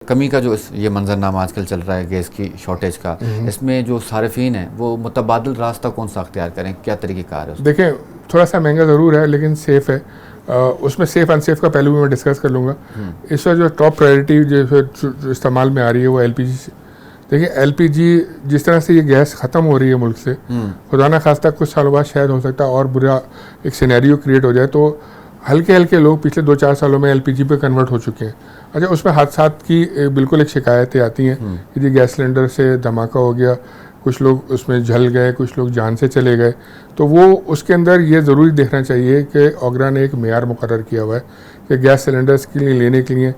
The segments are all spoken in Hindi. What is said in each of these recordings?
कमी का जो ये मंजरनामा आजकल चल रहा है गैस की शॉर्टेज का, इसमें जो सारिफीन है वो मुतबादिल रास्ता कौन सा अख्तियार करें, क्या तरीक़ेकार है? देखें, थोड़ा सा महंगा ज़रूर है लेकिन सेफ़ है। उसमें सेफ़ अनसेफ़ का पहलू भी मैं डिस्कस कर लूँगा। इस वक्त जो टॉप प्रायोरिटी जो इस्तेमाल में आ रही है वो LPG से। देखिए LPG जिस तरह से ये गैस ख़त्म हो रही है मुल्क से, खुदा न खास्ता कुछ सालों बाद शायद हो सकता है और बुरा एक सिनेरियो क्रिएट हो जाए, तो हल्के हल्के लोग पिछले 2-4 सालों में LPG पे कन्वर्ट हो चुके हैं। अच्छा, उसमें हादसात की बिल्कुल एक शिकायतें आती हैं कि जी गैस सिलेंडर से धमाका हो गया, कुछ लोग उसमें जल गए, कुछ लोग जान से चले गए। तो वो उसके अंदर ये ज़रूरी देखना चाहिए कि ओगरा ने एक मेयार मुकर्रर किया हुआ है कि गैस सिलेंडर्स के लिए लेने के लिए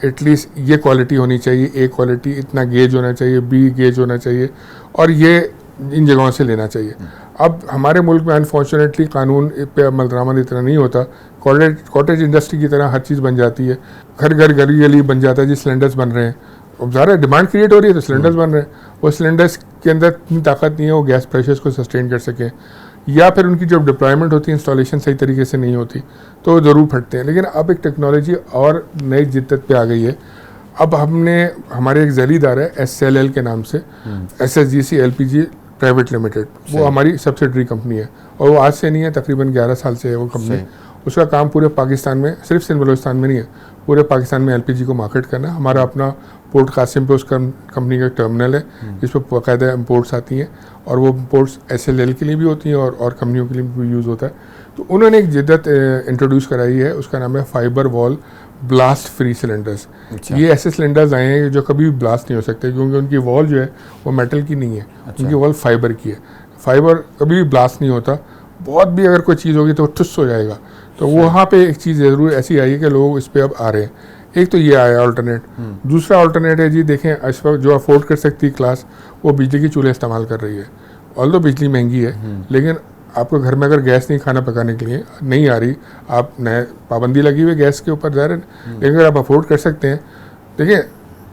एटलीस्ट ये क्वालिटी होनी चाहिए, A क्वालिटी, इतना गेज होना चाहिए, B गेज होना चाहिए, और ये इन जगहों से लेना चाहिए। अब हमारे मुल्क में अनफॉर्चुनेटली कानून पे अमलदरामद इतना नहीं होता। कॉटेज इंडस्ट्री की तरह हर चीज़ बन जाती है, घर घर गली गली बन जाता है जी, सिलेंडर्स बन रहे हैं। अब ज़्यादा डिमांड क्रिएट हो रही है तो सिलेंडर्स बन रहे हैं। वो सिलेंडर्स के अंदर इतनी ताकत नहीं है वो गैस प्रेशर्स को सस्टेन कर सकें, या फिर उनकी जब डिप्लॉयमेंट होती है, इंस्टॉलेशन सही तरीके से नहीं होती तो ज़रूर फटते हैं। लेकिन अब एक टेक्नोलॉजी और नई जिद्दत पे आ गई है। अब हमने हमारे एक जलीदार है SLL के नाम से, SSGC LPG प्राइवेट लिमिटेड, वो हमारी सब्सिडरी कंपनी है और वो आज से नहीं है, तकरीबन 11 साल से है वो कंपनी। उसका काम पूरे पाकिस्तान में, सिर्फ सिंध बलोचिस्तान में नहीं है, पूरे पाकिस्तान में LPG को मार्केट करना। हमारा अपना पोर्ट कासिम पे उस कंपनी का टर्मिनल है जिस पर बाकायदा इम्पोर्ट्स आती हैं, और वो इम्पोर्ट्स SLL के लिए भी होती हैं और कंपनियों के लिए भी यूज़ होता है। तो उन्होंने एक जिद्दत इंट्रोड्यूस कराई है, उसका नाम है fibre wall blast free cylinders. ये ऐसे सिलेंडर्स आए हैं जो कभी भी ब्लास्ट नहीं हो सकते, क्योंकि उनकी वॉल जो है वो मेटल की नहीं है, उनकी वॉल फाइबर की है। फाइबर कभी भी ब्लास्ट नहीं होता, बहुत भी अगर कोई चीज़ होगी तो वो ठुस हो जाएगा। तो वहाँ पे एक चीज़ ज़रूर ऐसी आई है कि लोग इस पर अब आ रहे हैं। एक तो ये आया अल्टरनेट। दूसरा अल्टरनेट है जी, देखें इस वक्त जो अफोर्ड कर सकती है क्लास, वो बिजली के चूल्हे इस्तेमाल कर रही है। ऑल्दो बिजली महंगी है, लेकिन आपको घर में अगर गैस नहीं खाना पकाने के लिए नहीं आ रही, आप नए पाबंदी लगी हुई गैस के ऊपर ज़ाहिर है, लेकिन अगर आप अफोर्ड कर सकते हैं, देखिए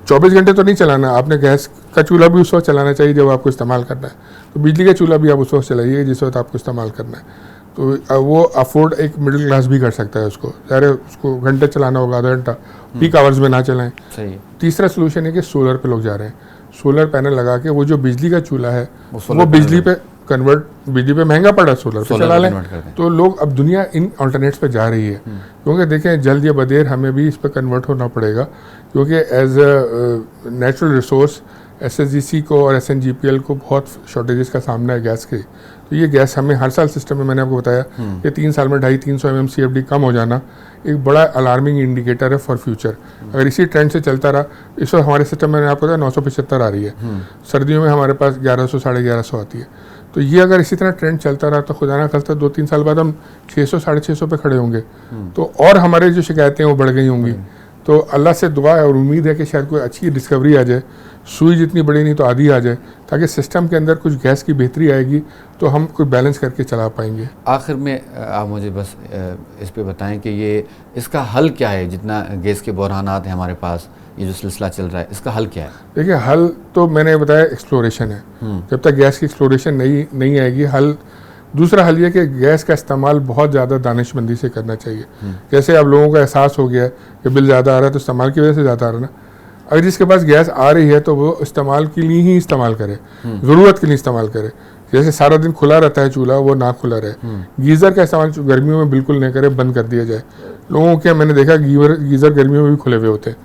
24 घंटे तो नहीं चलाना, आपने गैस का चूल्हा भी उस वक्त चलाना चाहिए जब आपको इस्तेमाल करना है, तो बिजली का चूल्हा भी आप उस वक्त चलाइए जिस वक्त आपको इस्तेमाल करना है। तो वो अफोर्ड एक मिडिल क्लास भी कर सकता है उसको, ज़ाहिर है उसको घंटे चलाना होगा, आधा घंटा, पीक आवर्स में ना चलाएं। तीसरा सोल्यूशन है कि सोलर पे लोग जा रहे हैं, सोलर पैनल लगा के वो जो बिजली का चूल्हा है वो बिजली पे कन्वर्ट, बिजली पे महंगा पड़ा, सोलर पे चला लें। तो लोग, अब दुनिया इन अल्टरनेट्स पे जा रही है, क्योंकि देखें जल्द या बदेर हमें भी इस पर कन्वर्ट होना पड़ेगा, क्योंकि as a natural resource SSGC को और SNGPL को बहुत शॉर्टेजेस का सामना है गैस के। तो ये गैस हमें हर साल सिस्टम में, मैंने आपको बताया कि 3 साल में 250-300 MMCFD कम हो जाना एक बड़ा अलार्मिंग इंडिकेटर है फॉर फ्यूचर। अगर इसी ट्रेंड से चलता रहा, इस वक्त हमारे सिस्टम में आपको बताया 975 आ रही है, सर्दियों में हमारे पास 1100-1150 आती है। तो ये अगर इसी तरह ट्रेंड चलता रहा तो खुदा ना खास्ता 2-3 साल बाद हम 600-650 पे खड़े होंगे, तो और हमारे जो शिकायतें वो बढ़ गई होंगी। तो अल्लाह से दुआ है और उम्मीद है कि शायद कोई अच्छी डिस्कवरी आ जाए, सुई जितनी बड़ी नहीं तो आधी आ जाए, ताकि सिस्टम के अंदर कुछ गैस की बेहतरी आएगी तो हम कोई बैलेंस करके चला पाएंगे। आखिर में आप मुझे बस इस पे बताएं कि ये इसका हल क्या है, जितना गैस के बहरानात हैं हमारे पास, ये जो सिलसिला चल रहा है, इसका हल क्या है? देखिए हल तो मैंने बताया एक्सप्लोरेशन है, जब तक गैस की एक्सप्लोरेशन नहीं आएगी। हल, दूसरा हल ये कि गैस का इस्तेमाल बहुत ज़्यादा दानिशमंदी से करना चाहिए। जैसे अब लोगों को एहसास हो गया है कि बिल ज़्यादा आ रहा है तो इस्तेमाल की वजह से ज़्यादा आ रहा है ना, अगर जिसके पास गैस आ रही है तो वो इस्तेमाल के लिए ही इस्तेमाल करे, ज़रूरत के लिए इस्तेमाल करे। जैसे सारा दिन खुला रहता है चूल्हा, वो ना खुला रहे। गीज़र का इस्तेमाल गर्मियों में बिल्कुल नहीं करे, बंद कर दिया जाए। लोगों के मैंने देखा गीज़र गर्मियों में भी खुले हुए होते हैं।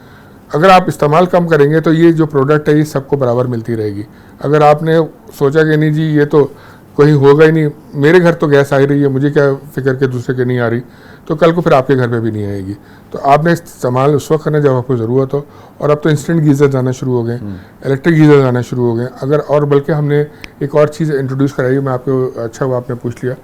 अगर आप इस्तेमाल कम करेंगे तो ये जो प्रोडक्ट है ये सबको बराबर मिलती रहेगी। अगर आपने सोचा कि नहीं जी ये तो कोई होगा ही नहीं, मेरे घर तो गैस आ ही रही है, मुझे क्या फिक्र के दूसरे के नहीं आ रही, तो कल को फिर आपके घर पे भी नहीं आएगी। तो आपने इस्तेमाल उस वक्त करना जब आपको ज़रूरत हो। और अब तो इंस्टेंट गीज़र आना शुरू हो गए, इलेक्ट्रिक गीज़र आना शुरू हो गए। अगर और बल्कि हमने एक और चीज़ इंट्रोड्यूस कराई, मैं आपको, अच्छा वो आपने पूछ लिया,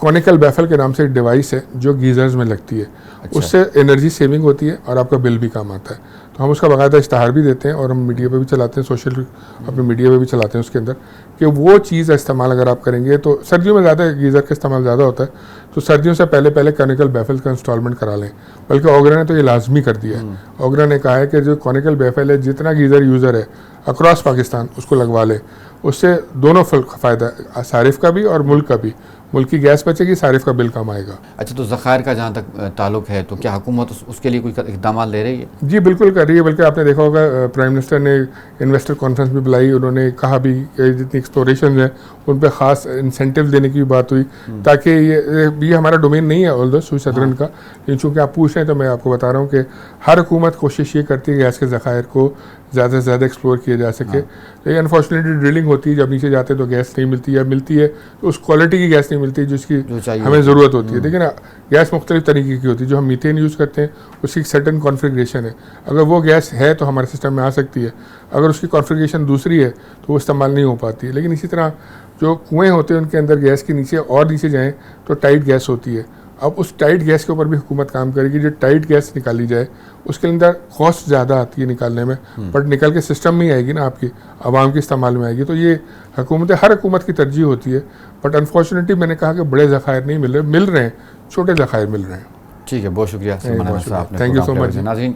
कॉनिकल बैफल के नाम से एक डिवाइस है जो गीज़र्स में लगती है। उससे एनर्जी सेविंग होती है और आपका बिल भी कम आता है। तो हम उसका बाकायदा इश्तहार भी देते हैं और हम मीडिया पे भी चलाते हैं, सोशल अपने मीडिया पे भी चलाते हैं उसके अंदर, कि वो चीज़ इस्तेमाल अगर आप करेंगे तो सर्दियों में ज़्यादा गीज़र का इस्तेमाल ज़्यादा होता है, तो सर्दियों से पहले कॉनिकल बैफल का इंस्टॉलमेंट करा लें। बल्कि ओगरा ने तो ये लाजमी कर दिया है। ओगरा ने कहा है कि जो कॉनिकल बैफल है, जितना गीज़र यूज़र है अक्रॉस पाकिस्तान उसको लगवा ले, उससे दोनों फ़ायदा, सारिफ का भी और मुल्क का भी। मुल्क की गैस बचेगी, सारिफ का बिल कम आएगा। अच्छा, तो ज़खायर का जहाँ तक ताल्लुक है, तो क्या हुकूमत उसके लिए कोई इक़दाम ले रही है? जी बिल्कुल कर रही है, बल्कि आपने देखा होगा प्राइम मिनिस्टर ने इन्वेस्टर कॉन्फ्रेंस भी बुलाई, उन्होंने कहा भी कि जितनी एक्सप्लोरेशन है उन पर ख़ास इंसेंटिव देने की बात हुई, ताकि ये हमारा डोमेन नहीं है ऑल दो सुई सदरन का, लेकिन चूँकि आप पूछ रहे हैं तो मैं आपको बता रहा हूँ कि हर हुकूमत कोशिश ये करती है गैस के ज़खायर को ज़्यादा से ज़्यादा एक्सप्लोर किया जा सके। लेकिन अनफॉर्चुनेटली ड्रिलिंग होती है, जब नीचे जाते हैं तो गैस नहीं मिलती, या मिलती है तो उस क्वालिटी की गैस नहीं मिलती जिसकी हमें ज़रूरत होती है। लेकिन गैस मुख्तलिफ तरीके की होती है, जो हम मीथेन यूज़ करते हैं उसकी एक सर्टन कॉन्फ़िगरेशन है, अगर वो गैस है तो हमारे सिस्टम में आ सकती है, अगर उसकी कॉन्फ़िगरेशन दूसरी है तो वो इस्तेमाल नहीं हो पाती है। लेकिन इसी तरह जो कुएँ होते हैं उनके अंदर गैस के नीचे और नीचे जाएँ तो टाइट गैस होती है। अब उस टाइट गैस के ऊपर भी हुकूमत काम करेगी, जो टाइट गैस निकाली जाए उसके अंदर कॉस्ट ज़्यादा आती है निकालने में, बट निकल के सिस्टम में ही आएगी ना, आपकी आवाम के इस्तेमाल में आएगी। तो ये हर हुकूमत की तरजीह होती है, बट अनफॉर्चुनेटली मैंने कहा कि बड़े ज़खायर नहीं मिल रहे हैं, छोटे ज़खायर मिल रहे हैं। ठीक है, बहुत शुक्रिया। Thank you so much.